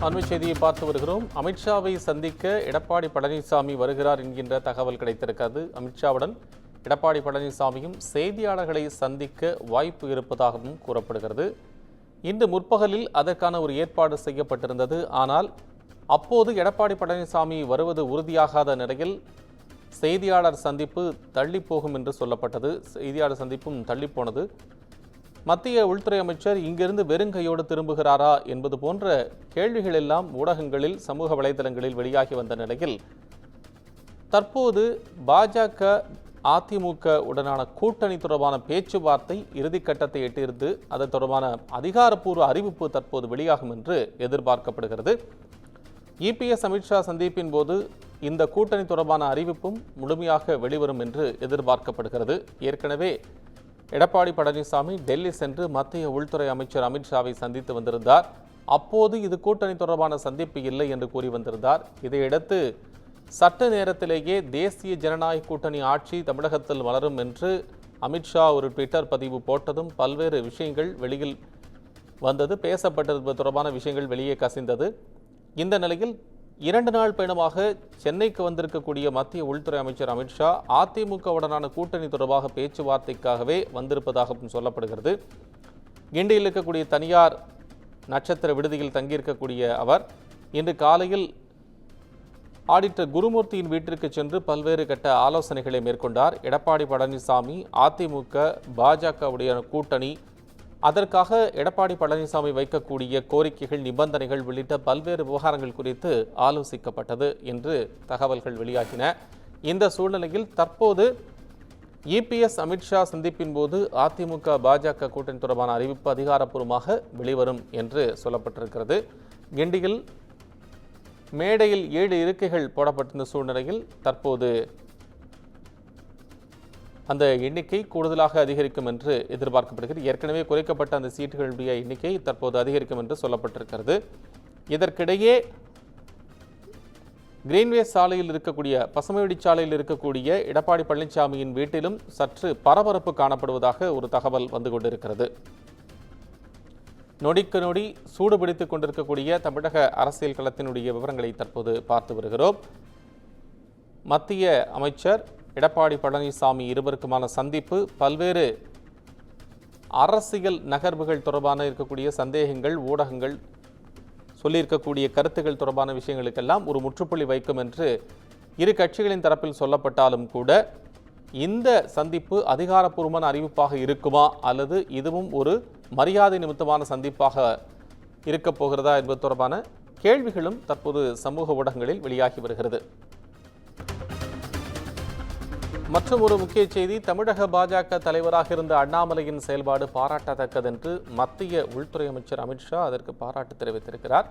அண்மை செய்தியை பார்த்து வருகிறோம். அமித்ஷாவை சந்திக்க எடப்பாடி பழனிசாமி வருகிறார் என்கின்ற தகவல் கிடைத்திருக்கிறது. அமித்ஷாவுடன் எடப்பாடி பழனிசாமியும் செய்தியாளர்களை சந்திக்க வாய்ப்பு இருப்பதாகவும் கூறப்படுகிறது. இன்று முற்பகலில் அதற்கான ஒரு ஏற்பாடு செய்யப்பட்டிருந்தது. ஆனால் அப்போது எடப்பாடி பழனிசாமி வருவது உறுதியாகாத நிலையில் செய்தியாளர் சந்திப்பு தள்ளிப்போகும் என்று சொல்லப்பட்டது. செய்தியாளர் சந்திப்பும் தள்ளிப்போனது. மத்திய உள்துறை அமைச்சர் இங்கிருந்து வெறுங்கையோடு திரும்புகிறாரா என்பது போன்ற கேள்விகள் எல்லாம் ஊடகங்களில், சமூக வலைதளங்களில் வெளியாகி வந்த நிலையில் தற்போது பாஜக அதிமுக உடனான கூட்டணி தொடர்பான பேச்சுவார்த்தை இறுதிக்கட்டத்தை எட்டியிருந்து அது தொடர்பான அதிகாரப்பூர்வ அறிவிப்பு தற்போது வெளியாகும் என்று எதிர்பார்க்கப்படுகிறது. இபிஎஸ் அமித்ஷா சந்திப்பின் போது இந்த கூட்டணி தொடர்பான அறிவிப்பும் முழுமையாக வெளிவரும் என்று எதிர்பார்க்கப்படுகிறது. ஏற்கனவே எடப்பாடி பழனிசாமி டெல்லி சென்று மத்திய உள்துறை அமைச்சர் அமித்ஷாவை சந்தித்து வந்திருந்தார். அப்போது இது கூட்டணி தொடர்பான சந்திப்பு இல்லை என்று கூறி வந்திருந்தார். இதையடுத்து சட்ட நேரத்திலேயே தேசிய ஜனநாயக கூட்டணி ஆட்சி தமிழகத்தில் வளரும் என்று அமித்ஷா ஒரு ட்விட்டர் பதிவு போட்டதும் பல்வேறு விஷயங்கள் வெளியில் வந்தது. பேசப்பட்டது தொடர்பான விஷயங்கள் வெளியே கசிந்தது. இந்த நிலையில் 2 நாள் பயணமாக சென்னைக்கு வந்திருக்கக்கூடிய மத்திய உள்துறை அமைச்சர் அமித்ஷா அதிமுகவுடனான கூட்டணி தொடர்பாக பேச்சுவார்த்தைக்காகவே வந்திருப்பதாகவும் சொல்லப்படுகிறது. கிண்டியில் இருக்கக்கூடிய தனியார் நட்சத்திர விடுதியில் தங்கியிருக்கக்கூடிய அவர் இன்று காலையில் ஆடிட்டர் குருமூர்த்தியின் வீட்டிற்கு சென்று பல்வேறு கட்ட ஆலோசனைகளை மேற்கொண்டார். எடப்பாடி பழனிசாமி அதிமுக பாஜகவுடைய கூட்டணி, அதற்காக எடப்பாடி பழனிசாமி வைக்கக்கூடிய கோரிக்கைகள், நிபந்தனைகள் உள்ளிட்ட பல்வேறு விவகாரங்கள் குறித்து ஆலோசிக்கப்பட்டது என்று தகவல்கள் வெளியாகின. இந்த சூழ்நிலையில் தற்போது இபிஎஸ் அமித்ஷா சந்திப்பின் போது அதிமுக பாஜக கூட்டணி தொடர்பான அறிவிப்பு அதிகாரப்பூர்வமாக வெளிவரும் என்று சொல்லப்பட்டிருக்கிறது. கிண்டியில் மேடையில் 7 இருக்கைகள் போடப்பட்டிருந்த சூழ்நிலையில் தற்போது அந்த எண்ணிக்கை கூடுதலாக அதிகரிக்கும் என்று எதிர்பார்க்கப்படுகிறது. ஏற்கனவே குறைக்கப்பட்ட அந்த சீட்டுகளுடைய எண்ணிக்கை தற்போது அதிகரிக்கும் என்று சொல்லப்பட்டிருக்கிறது. இதற்கிடையே கிரீன்வே சாலையில் இருக்கக்கூடிய, பசுமைவெளி சாலையில் இருக்கக்கூடிய எடப்பாடி பழனிசாமியின் வீட்டிலும் சற்று பரபரப்பு காணப்படுவதாக ஒரு தகவல் வந்து கொண்டிருக்கிறது. நொடிக்கு நொடி சூடுபிடித்துக் கொண்டிருக்கக்கூடிய தமிழக அரசியல் களத்தினுடைய விவரங்களை தற்போது பார்த்து வருகிறோம். மத்திய அமைச்சர் எடப்பாடி பழனிசாமி இருவருக்குமான சந்திப்பு பல்வேறு அரசியல் நகர்வுகள் தொடர்பான இருக்கக்கூடிய சந்தேகங்கள், ஊடகங்கள் சொல்லியிருக்கக்கூடிய கருத்துக்கள் தொடர்பான விஷயங்களுக்கெல்லாம் ஒரு முற்றுப்புள்ளி வைக்கும் என்று இரு கட்சிகளின் தரப்பில் சொல்லப்பட்டாலும் கூட இந்த சந்திப்பு அதிகாரப்பூர்வமான அறிவிப்பாக இருக்குமா அல்லது இதுவும் ஒரு மரியாதை நிமித்தமான சந்திப்பாக இருக்கப் போகிறதா என்பது தொடர்பான கேள்விகளும் தற்போது சமூக ஊடகங்களில் வெளியாகி வருகிறது. மற்றும் ஒரு முக்கிய செய்தி, தமிழக பாஜக தலைவராக இருந்த அண்ணாமலையின் செயல்பாடு பாராட்டத்தக்கது என்று மத்திய உள்துறை அமைச்சர் அமித்ஷா அதற்கு பாராட்டு தெரிவித்திருக்கிறார்.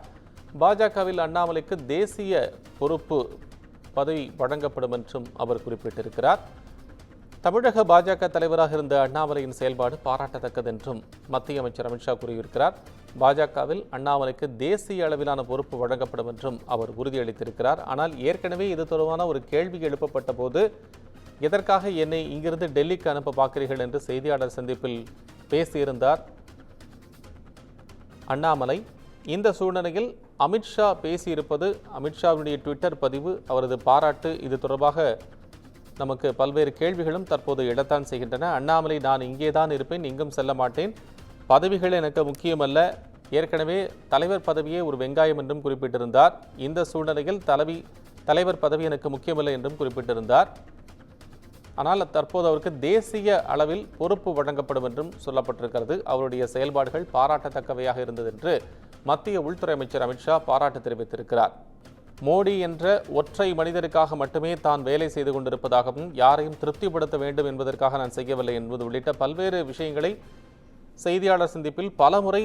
பாஜகவில் அண்ணாமலைக்கு தேசிய பொறுப்பு பதவி வழங்கப்படும் என்றும் அவர் குறிப்பிட்டிருக்கிறார். தமிழக பாஜக தலைவராக இருந்த அண்ணாமலையின் செயல்பாடு பாராட்டத்தக்கது என்றும் மத்திய அமைச்சர் அமித்ஷா கூறியிருக்கிறார். பாஜகவில் அண்ணாமலைக்கு தேசிய அளவிலான பொறுப்பு வழங்கப்படும் என்றும் அவர் உறுதியளித்திருக்கிறார். ஆனால் ஏற்கனவே இது தொடர்பான ஒரு கேள்வி எழுப்பப்பட்ட போது எதற்காக என்னை இங்கிருந்து டெல்லிக்கு அனுப்ப பார்க்கிறீர்கள் என்று செய்தியாளர் சந்திப்பில் பேசியிருந்தார் அண்ணாமலை. இந்த சூழ்நிலையில் அமித்ஷா பேசியிருப்பது, அமித்ஷாவுடைய ட்விட்டர் பதிவு, அவரது பாராட்டு, இது தொடர்பாக நமக்கு பல்வேறு கேள்விகளும் தற்போது எழத்தான் செய்கின்றன. அண்ணாமலை, நான் இங்கே தான் இருப்பேன், இங்கும் செல்ல மாட்டேன், பதவிகள் எனக்கு முக்கியமல்ல, ஏற்கனவே தலைவர் பதவியே ஒரு வெங்காயம் என்றும் குறிப்பிட்டிருந்தார். இந்த சூழ்நிலையில் தலைவர் பதவி எனக்கு முக்கியமல்ல என்றும் குறிப்பிட்டிருந்தார். ஆனால் தற்போது அவருக்கு தேசிய அளவில் பொறுப்பு வழங்கப்படும் என்றும் சொல்லப்பட்டிருக்கிறது. அவருடைய செயல்பாடுகள் பாராட்டத்தக்கவையாக இருந்தது என்று மத்திய உள்துறை அமைச்சர் அமித்ஷா பாராட்டு தெரிவித்திருக்கிறார். மோடி என்ற ஒற்றை மனிதருக்காக மட்டுமே தான் வேலை செய்து கொண்டிருப்பதாகவும், யாரையும் திருப்திப்படுத்த வேண்டும் என்பதற்காக நான் செய்யவில்லை என்பது உள்ளிட்ட பல்வேறு விஷயங்களை செய்தியாளர் சந்திப்பில் பலமுறை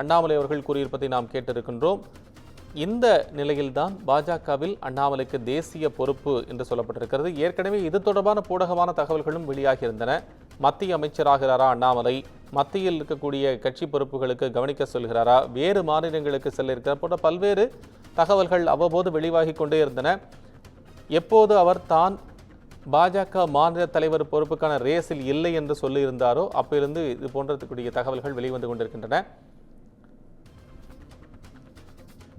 அண்ணாமலை அவர்கள் கூறியிருப்பதை நாம் கேட்டிருக்கின்றோம். இந்த நிலையில்தான் பாஜகவில் அண்ணாமலைக்கு தேசிய பொறுப்பு என்று சொல்லப்பட்டிருக்கிறது. ஏற்கனவே இது தொடர்பான பூடகமான தகவல்களும் வெளியாகியிருந்தன. மத்திய அமைச்சராகிறாரா அண்ணாமலை, மத்தியில் இருக்கக்கூடிய கட்சி பொறுப்புகளுக்கு கவனிக்க சொல்கிறாரா, வேறு மாநிலங்களுக்கு செல்ல இருக்கிறார் போன்ற பல்வேறு தகவல்கள் அவ்வப்போது வெளியாகி கொண்டே இருந்தன. எப்போது அவர் தான் பாஜக மாநில தலைவர் பொறுப்புக்கான ரேஸில் இல்லை என்று சொல்லியிருந்தாரோ அப்பிலிருந்து இது போன்றக்கூடிய தகவல்கள் வெளிவந்து கொண்டிருக்கின்றன.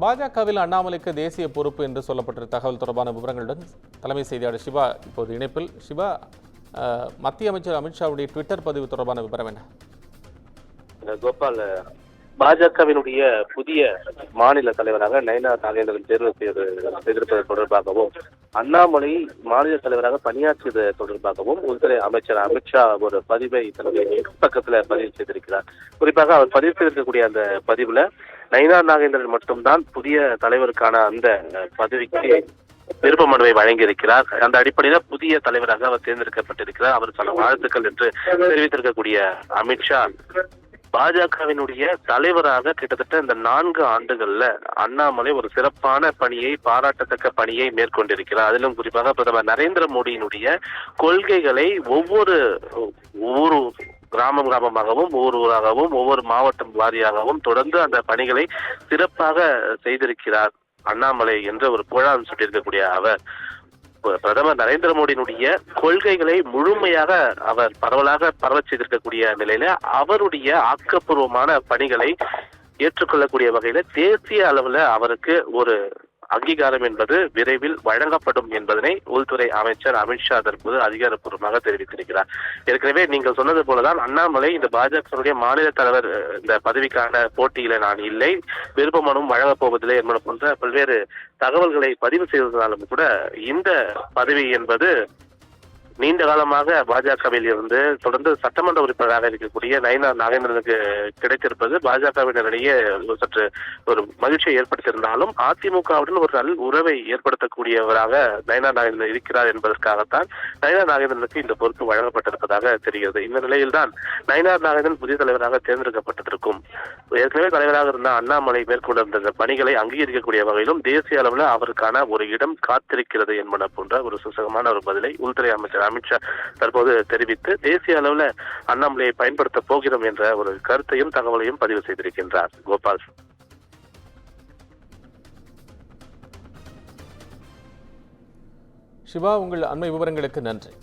பாஜகவில் அண்ணாமலைக்கு தேசிய பொறுப்பு என்று சொல்லப்பட்ட தகவல் தொடர்பான விவரங்களுடன் தலைமை செய்தியாளர் சிவா இப்போது இணைப்பில். சிவா, மத்திய அமைச்சர் அமித்ஷாவுடைய ட்விட்டர் பதிவு தொடர்பான விவரம் என்ன? கோபால், பாஜகவினுடைய புதிய மாநில தலைவராக நயனா நாகேந்திரன் தேர்வு செய்திருப்பது தொடர்பாகவும், அண்ணாமலை மாநில தலைவராக பணியாற்றியது தொடர்பாகவும் உள்துறை அமைச்சர் அமித்ஷா ஒரு பதிவை தன்னுடைய பக்கத்துல பதிவு செய்திருக்கிறார். குறிப்பாக அவர் பதிவு செய்திருக்கக்கூடிய அந்த பதிவுல நயனா நாகேந்திரன் மட்டும்தான் புதிய தலைவருக்கான அந்த பதவிக்கு விருப்ப மனுவை வழங்கியிருக்கிறார். அந்த அடிப்படையில புதிய தலைவராக அவர் தேர்ந்தெடுக்கப்பட்டிருக்கிறார். அவருக்கான வாழ்த்துக்கள் என்று தெரிவித்திருக்கக்கூடிய அமித்ஷா, பாஜகவினுடைய தலைவராக கிட்டத்தட்ட இந்த 4 ஆண்டுகள்ல அண்ணாமலை ஒரு சிறப்பான பணியை, பாராட்டத்தக்க பணியை மேற்கொண்டிருக்கிறார். அதிலும் குறிப்பாக பிரதமர் நரேந்திர மோடியினுடைய கொள்கைகளை ஒவ்வொரு கிராமமாகவும் ஊராகவும் ஒவ்வொரு மாவட்டம் வாரியாகவும் தொடர்ந்து அந்த பணிகளை சிறப்பாக செய்திருக்கிறார் அண்ணாமலை என்ற ஒரு புகழாரம் சுட்டியிருக்கக்கூடிய அவர், பிரதமர் நரேந்திர மோடியினுடைய கொள்கைகளை முழுமையாக அவர் பரவலாக பரவச் செய்திருக்கக்கூடிய நிலையில அவருடைய ஆக்கப்பூர்வமான பணிகளை ஏற்றுக்கொள்ளக்கூடிய வகையில தேசிய அளவுல அவருக்கு ஒரு அங்கீகாரம் என்பது விரைவில் வழங்கப்படும் என்பதனை உள்துறை அமைச்சர் அமித்ஷா தற்போது அதிகாரப்பூர்வமாக தெரிவித்திருக்கிறார். ஏற்கனவே நீங்கள் சொன்னது போலதான் அண்ணாமலை இந்த பாஜகவுடைய மாநில தலைவர் இந்த பதவிக்கான போட்டியில நான் இல்லை, விருப்ப மனுவும் வழங்கப் போவதில்லை என்பது போன்ற பல்வேறு தகவல்களை பதிவு செய்ததாலும் கூட இந்த பதவி என்பது நீண்ட காலமாக பாஜகவில் இருந்து தொடர்ந்து சட்டமன்ற உறுப்பினராக இருக்கக்கூடிய நயனா நாகேந்திரனுக்கு கிடைத்திருப்பது பாஜகவினரிடையே சற்று ஒரு மகிழ்ச்சியை ஏற்படுத்தியிருந்தாலும் அதிமுகவுடன் ஒரு நல் உறவை ஏற்படுத்தக்கூடியவராக நயனா நாகேந்திரன் இருக்கிறார் என்பதற்காகத்தான் நயனா நாகேந்திரனுக்கு இந்த பொறுப்பு வழங்கப்பட்டிருப்பதாக தெரிகிறது. இந்த நிலையில்தான் நயனா நாகேந்திரன் புதிய தலைவராக தேர்ந்தெடுக்கப்பட்டிருக்கும். ஏற்கனவே தலைவராக இருந்த அண்ணாமலை மேற்கொண்ட பணிகளை அங்கீகரிக்கக்கூடிய வகையிலும் தேசிய அளவில் அவருக்கான ஒரு இடம் காத்திருக்கிறது என்பன போன்ற ஒரு சுசகமான ஒரு பதிலை உள்துறை அமைச்சர் அமித்ஷா தற்போது தெரிவித்து தேசிய அளவில் அண்ணாமலையை பயன்படுத்த போகிறோம் என்ற ஒரு கருத்தையும் தகவலையும் பதிவு செய்திருக்கின்றார். கோபால். சிவா, உங்கள் அண்மை விவரங்களுக்கு நன்றி.